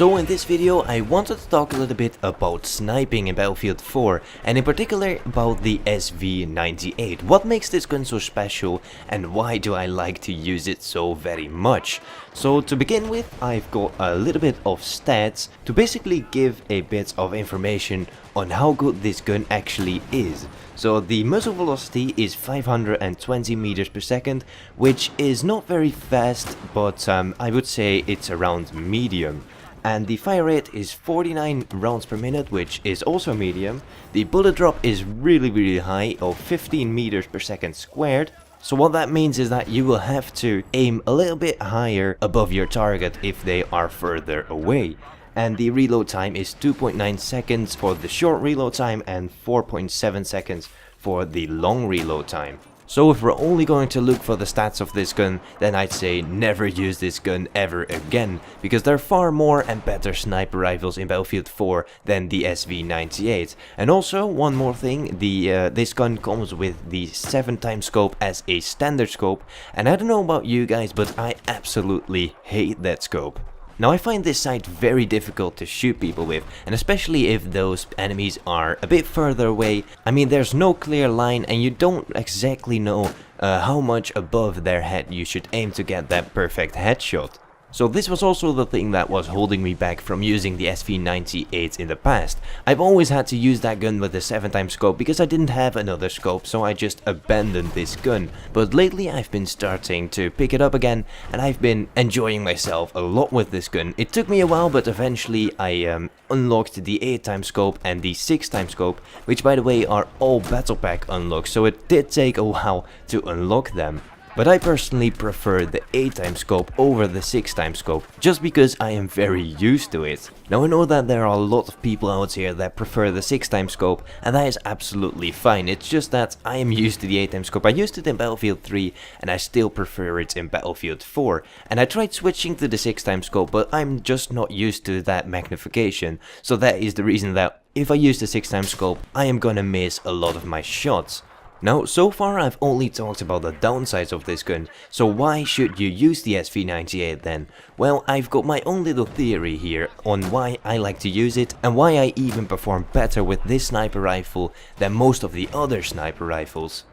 So in this video I wanted to talk a little bit about sniping in Battlefield 4 and in particular about the SV98. What makes this gun so special and why do I like to use it so very much? So to begin with, I've got a little bit of stats to basically give a bit of information on how good this gun actually is. So the muzzle velocity is 520 meters per second, which is not very fast, but I would say it's around medium. And the fire rate is 49 rounds per minute, which is also medium. The bullet drop is really high, of 15 meters per second squared. So what that means is that you will have to aim a little bit higher above your target if they are further away. And the reload time is 2.9 seconds for the short reload time and 4.7 seconds for the long reload time. So if we're only going to look for the stats of this gun, then I'd say never use this gun ever again, because there are far more and better sniper rifles in Battlefield 4 than the SV98. And also, one more thing, this gun comes with the 7x scope as a standard scope, and I don't know about you guys, but I absolutely hate that scope. Now I find this sight very difficult to shoot people with, and especially if those enemies are a bit further away. I mean, there's no clear line and you don't exactly know how much above their head you should aim to get that perfect headshot. So this was also the thing that was holding me back from using the SV98 in the past. I've always had to use that gun with the 7x scope because I didn't have another scope, so I just abandoned this gun. But lately I've been starting to pick it up again and I've been enjoying myself a lot with this gun. It took me a while, but eventually I unlocked the 8x scope and the 6x scope, which by the way are all battle pack unlocks, so it did take a while to unlock them. But I personally prefer the 8x scope over the 6x scope, just because I am very used to it. Now I know that there are a lot of people out here that prefer the 6x scope, and that is absolutely fine. It's just that I am used to the 8x scope. I used it in Battlefield 3 and I still prefer it in Battlefield 4. And I tried switching to the 6x scope, but I'm just not used to that magnification. So that is the reason that if I use the 6x scope, I am gonna miss a lot of my shots. Now, so far I've only talked about the downsides of this gun, so why should you use the SV98 then? Well, I've got my own little theory here on why I like to use it and why I even perform better with this sniper rifle than most of the other sniper rifles.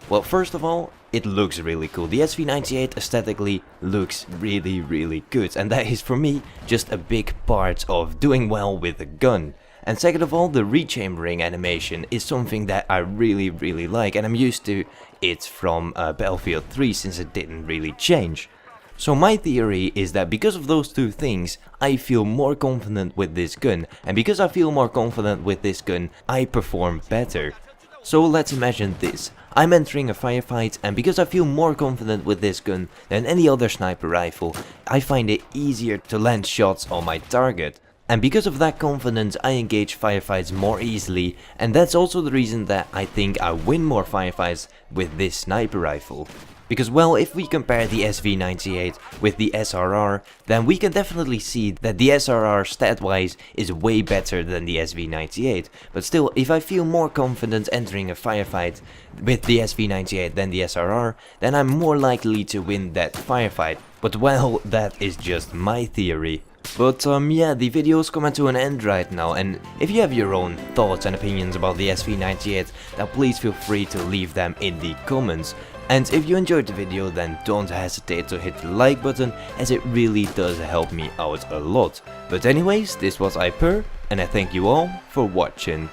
Well, first of all, it looks really cool. The SV98 aesthetically looks really good, and that is for me just a big part of doing well with the gun. And second of all, the rechambering animation is something that I really like, and I'm used to it from Battlefield 3 since it didn't really change. So my theory is that because of those two things, I feel more confident with this gun, and because I feel more confident with this gun, I perform better. So let's imagine this. I'm entering a firefight, and because I feel more confident with this gun than any other sniper rifle, I find it easier to land shots on my target. And because of that confidence, I engage firefights more easily, and that's also the reason that I think I win more firefights with this sniper rifle. Because, well, if we compare the SV98 with the SRR, then we can definitely see that the SRR stat-wise is way better than the SV98. But still, if I feel more confident entering a firefight with the SV98 than the SRR, then I'm more likely to win that firefight. But well, that is just my theory. But yeah, the video is coming to an end right now, and if you have your own thoughts and opinions about the SV98, then please feel free to leave them in the comments. And if you enjoyed the video, then don't hesitate to hit the like button, as it really does help me out a lot. But anyways, this was Iper, and I thank you all for watching.